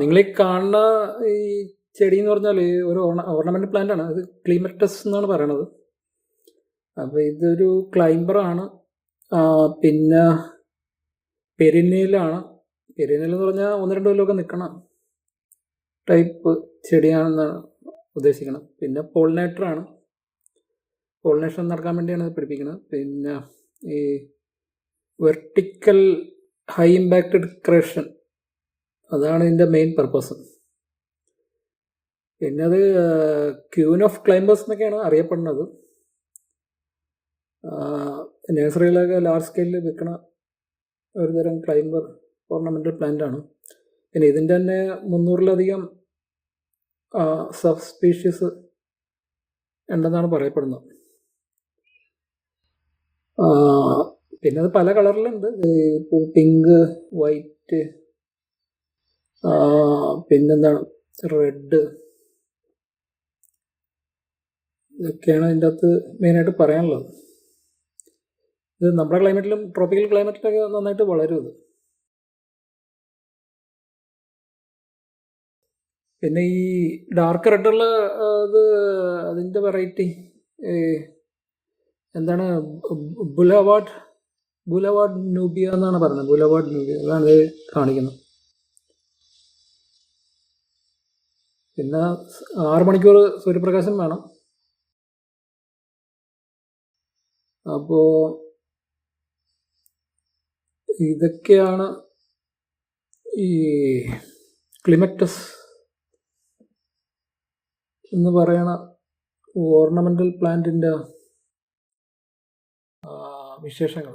നിങ്ങൾ ഈ കാണുന്ന ഈ ചെടി എന്ന് പറഞ്ഞാൽ ഒരു ഓർണമെന്റ് പ്ലാന്റ് ആണ്. ഇത് ക്ലീമറ്റസ് എന്നാണ് പറയണത്. അപ്പോൾ ഇതൊരു ക്ലൈംബറാണ്. പിന്നെ പെരിനിയലാണ്. പെരിനിയൽ എന്ന് പറഞ്ഞാൽ 1-2 കൊല്ലമൊക്കെ നിൽക്കണം ടൈപ്പ് ചെടിയാണെന്നാണ് ഉദ്ദേശിക്കുന്നത്. പിന്നെ പോളിനേറ്ററാണ്. പോളിനേഷൻ നടക്കാൻ വേണ്ടിയാണ് ഇത് പിടിപ്പിക്കുന്നത്. പിന്നെ ഈ വെർട്ടിക്കൽ ഹൈ ഇമ്പാക്റ്റഡ് ക്രേഷൻ, അതാണ് ഇതിൻ്റെ മെയിൻ പർപ്പസ്. പിന്നെ അത് ക്യൂൻ ഓഫ് ക്ലൈംബേഴ്സ് എന്നൊക്കെയാണ് അറിയപ്പെടുന്നത്. നഴ്സറികളൊക്കെ ലാർജ് സ്കെയിലിൽ വിൽക്കണ ഒരുതരം ക്ലൈംബർ ഓർണമെൻ്റൽ പ്ലാന്റാണ്. പിന്നെ ഇതിൻ്റെ തന്നെ 300-ലധികം സബ് സ്പീഷീസ് ഉണ്ടെന്നാണ് പറയപ്പെടുന്നത്. പിന്നെ അത് പല കളറിലുണ്ട്. ഇപ്പോൾ പിങ്ക്, വൈറ്റ്, പിന്നെന്താണ് റെഡ്, ഇതൊക്കെയാണ് ഇതിൻ്റെ അകത്ത് മെയിനായിട്ട് പറയാനുള്ളത്. ഇത് നമ്മുടെ ക്ലൈമറ്റിലും ട്രോപ്പിക്കൽ ക്ലൈമറ്റിലൊക്കെ നന്നായിട്ട് വളരും ഇത്. പിന്നെ ഈ ഡാർക്ക് റെഡുള്ള ഇത് അതിൻ്റെ വെറൈറ്റി എന്താണ്, ബുലവാർഡ് നൂബിയ എന്നാണ് പറയുന്നത്. ബുലവാർഡ് നൂബിയ, അതാണ് ഇത് കാണിക്കുന്നത്. പിന്നെ 6 മണിക്കൂർ സൂര്യപ്രകാശം വേണം. അപ്പോൾ ഇതൊക്കെയാണ് ഈ ക്ലിമറ്റസ് എന്ന് പറയണ ഓർണമെൻ്റൽ പ്ലാന്റിൻ്റെ വിശേഷങ്ങൾ.